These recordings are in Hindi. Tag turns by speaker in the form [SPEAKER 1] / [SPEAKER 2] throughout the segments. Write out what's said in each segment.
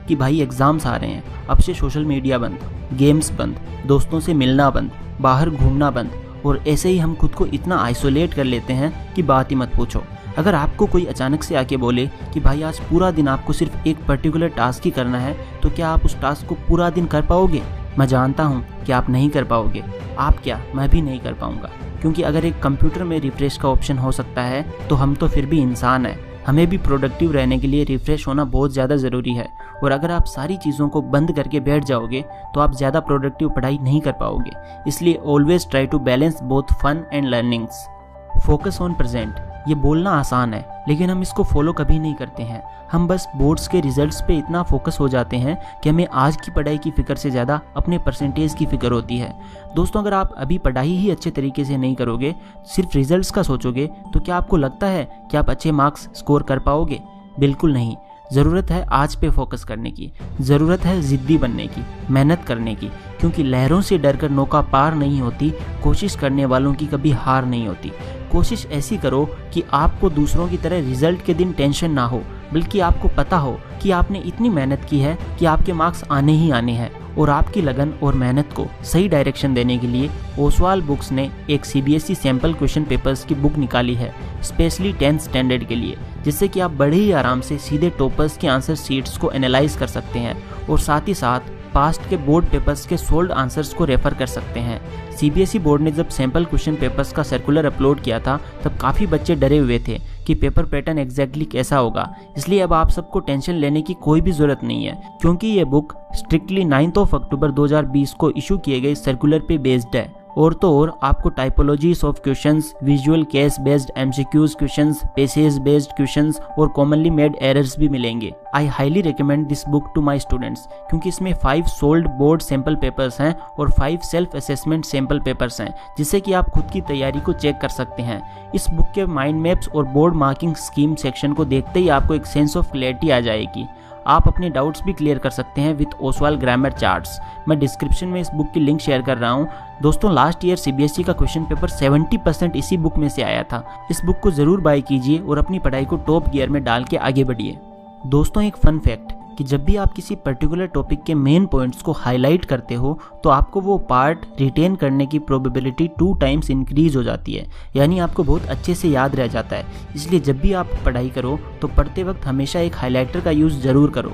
[SPEAKER 1] कि भाई एग्ज़ाम्स आ रहे हैं, अब से सोशल मीडिया बंद, गेम्स बंद, दोस्तों से मिलना बंद, बाहर घूमना बंद, और ऐसे ही हम खुद को इतना आइसोलेट कर लेते हैं कि बात ही मत पूछो। अगर आपको कोई अचानक से आके बोले कि भाई आज पूरा दिन आपको सिर्फ एक पर्टिकुलर टास्क ही करना है, तो क्या आप उस टास्क को पूरा दिन कर पाओगे? मैं जानता हूँ कि आप नहीं कर पाओगे। आप क्या, मैं भी नहीं कर पाऊँगा, क्योंकि अगर एक कंप्यूटर में रिफ्रेश का ऑप्शन हो सकता है तो हम तो फिर भी इंसान हैं। हमें भी प्रोडक्टिव रहने के लिए रिफ्रेश होना बहुत ज़्यादा ज़रूरी है, और अगर आप सारी चीज़ों को बंद करके बैठ जाओगे तो आप ज़्यादा प्रोडक्टिव पढ़ाई नहीं कर पाओगे। इसलिए always try to balance both fun and learnings. Focus on present, ये बोलना आसान है लेकिन हम इसको फॉलो कभी नहीं करते हैं। हम बस बोर्ड्स के रिजल्ट्स पे इतना फोकस हो जाते हैं कि हमें आज की पढ़ाई की फ़िक्र से ज़्यादा अपने परसेंटेज की फ़िक्र होती है। दोस्तों, अगर आप अभी पढ़ाई ही अच्छे तरीके से नहीं करोगे, सिर्फ रिजल्ट्स का सोचोगे, तो क्या आपको लगता है कि आप अच्छे मार्क्स स्कोर कर पाओगे? बिल्कुल नहीं। ज़रूरत है आज पे फोकस करने की, ज़रूरत है ज़िद्दी बनने की, मेहनत करने की, क्योंकि लहरों से डरकर नौका पार नहीं होती, कोशिश करने वालों की कभी हार नहीं होती। कोशिश ऐसी करो कि आपको दूसरों की तरह रिजल्ट के दिन टेंशन ना हो, बल्कि आपको पता हो कि आपने इतनी मेहनत की है कि आपके मार्क्स आने ही आने हैं। और आपकी लगन और मेहनत को सही डायरेक्शन देने के लिए ओसवाल बुक्स ने एक CBSE सैम्पल क्वेश्चन पेपर्स की बुक निकाली है, स्पेशली 10th स्टैंडर्ड के लिए, जिससे कि आप बड़े ही आराम से सीधे टॉपर्स के आंसर शीट्स को एनालाइज कर सकते हैं और साथ ही साथ पास्ट के बोर्ड पेपर्स के सोल्ड आंसर्स को रेफर कर सकते हैं। CBSE बोर्ड ने जब सैम्पल क्वेश्चन पेपर्स का सर्कुलर अपलोड किया था तब काफ़ी बच्चे डरे हुए थे कि पेपर पैटर्न एग्जैक्टली कैसा होगा। इसलिए अब आप सबको टेंशन लेने की कोई भी ज़रूरत नहीं है, क्योंकि ये बुक स्ट्रिक्टली 9 अक्टूबर 2020 को इशू किए गए सर्कुलर पे बेस्ड है। और तो और आपको typologies of questions, visual case based MCQs questions, passage based questions और कॉमनली मेड एरर्स भी मिलेंगे। I highly recommend this book to my students, क्योंकि इसमें 5 सोल्ड बोर्ड सैम्पल पेपर्स हैं और 5 सेल्फ असेसमेंट सैम्पल पेपर्स हैं, जिससे कि आप खुद की तैयारी को चेक कर सकते हैं। इस बुक के माइंड मैप्स और बोर्ड मार्किंग स्कीम सेक्शन को देखते ही आपको एक सेंस ऑफ क्लैरिटी आ जाएगी। आप अपने डाउट्स भी क्लियर कर सकते हैं विद ओसवाल ग्रामर चार्ट्स। मैं डिस्क्रिप्शन में इस बुक की लिंक शेयर कर रहा हूँ। दोस्तों, लास्ट ईयर CBSE का क्वेश्चन पेपर 70% इसी बुक में से आया था। इस बुक को ज़रूर बाय कीजिए और अपनी पढ़ाई को टॉप गियर में डाल के आगे बढ़िए। दोस्तों, एक फन फैक्ट कि जब भी आप किसी पर्टिकुलर टॉपिक के मेन पॉइंट्स को हाईलाइट करते हो तो आपको वो पार्ट रिटेन करने की प्रोबेबिलिटी 2 टाइम्स इंक्रीज हो जाती है, यानी आपको बहुत अच्छे से याद रह जाता है। इसलिए जब भी आप पढ़ाई करो तो पढ़ते वक्त हमेशा एक हाईलाइटर का यूज़ ज़रूर करो।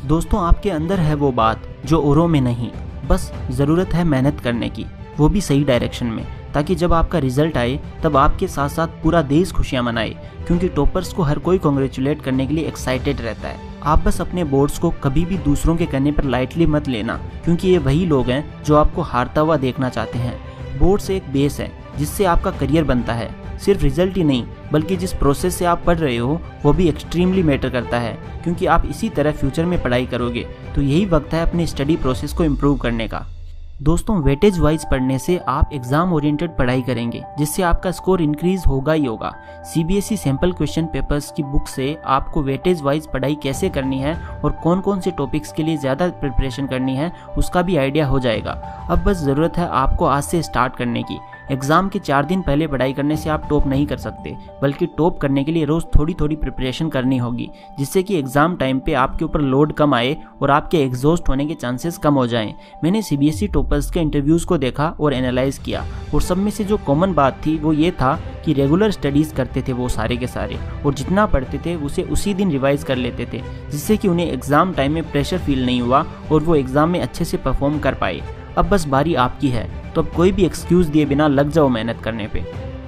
[SPEAKER 1] दोस्तों, आपके अंदर है वो बात जो औरों में नहीं, बस ज़रूरत है मेहनत करने की, वो भी सही डायरेक्शन में, ताकि जब आपका रिजल्ट आए तब आपके साथ साथ पूरा देश खुशियाँ मनाए, क्योंकि टॉपर्स को हर कोई कॉन्ग्रेचुलेट करने के लिए एक्साइटेड रहता है। आप बस अपने बोर्ड्स को कभी भी दूसरों के कहने पर लाइटली मत लेना, क्योंकि ये वही लोग हैं जो आपको हारता हुआ देखना चाहते हैं। बोर्ड्स एक बेस है जिससे आपका करियर बनता है। सिर्फ रिजल्ट ही नहीं, बल्कि जिस प्रोसेस से आप पढ़ रहे हो वो भी एक्सट्रीमली मैटर करता है, क्योंकि आप इसी तरह फ्यूचर में पढ़ाई करोगे तो यही वक्त है अपने स्टडी प्रोसेस को इम्प्रूव करने का। दोस्तों, वेटेज वाइज पढ़ने से आप एग्जाम ओरिएंटेड पढ़ाई करेंगे, जिससे आपका स्कोर इंक्रीज होगा ही होगा। CBSE सैम्पल क्वेश्चन पेपर्स की बुक से आपको वेटेज वाइज पढ़ाई कैसे करनी है और कौन कौन से टॉपिक्स के लिए ज़्यादा प्रिपरेशन करनी है उसका भी आइडिया हो जाएगा। अब बस ज़रूरत है आपको आज से स्टार्ट करने की। एग्ज़ाम के 4 दिन पहले पढ़ाई करने से आप टॉप नहीं कर सकते, बल्कि टॉप करने के लिए रोज़ थोड़ी थोड़ी प्रिपरेशन करनी होगी, जिससे कि एग्ज़ाम टाइम पे आपके ऊपर लोड कम आए और आपके एग्जॉस्ट होने के चांसेस कम हो जाएं। मैंने CBSE टॉपर्स के इंटरव्यूज़ को देखा और एनालाइज किया, और सब में से जो कॉमन बात थी वो ये था कि रेगुलर स्टडीज़ करते थे वो सारे के सारे, और जितना पढ़ते थे उसे उसी दिन रिवाइज कर लेते थे, जिससे कि उन्हें एग्ज़ाम टाइम में प्रेशर फील नहीं हुआ और वो एग्ज़ाम में अच्छे से परफॉर्म कर पाए। अब बस बारी आपकी है, तो अब कोई भी एक्सक्यूज़ दिए बिना लग जाओ मेहनत करने पे।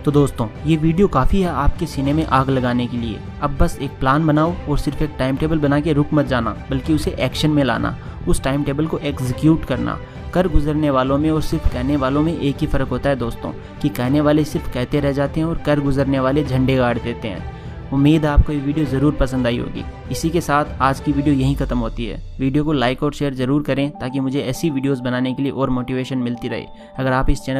[SPEAKER 1] तो दोस्तों, ये वीडियो काफ़ी है आपके सीने में आग लगाने के लिए। अब बस एक प्लान बनाओ और सिर्फ एक टाइम टेबल बना के रुक मत जाना, बल्कि उसे एक्शन में लाना, उस टाइम टेबल को एग्जीक्यूट करना। कर गुजरने वालों में और सिर्फ कहने वालों में एक ही फ़र्क होता है दोस्तों, कि कहने वाले सिर्फ कहते रह जाते हैं और कर गुजरने वाले झंडे गाड़ देते हैं। उम्मीद है आपको ये वीडियो ज़रूर पसंद आई होगी। इसी के साथ आज की वीडियो यहीं ख़त्म होती है। वीडियो को लाइक और शेयर ज़रूर करें ताकि मुझे ऐसी वीडियोस बनाने के लिए और मोटिवेशन मिलती रहे। अगर आप इस चैनल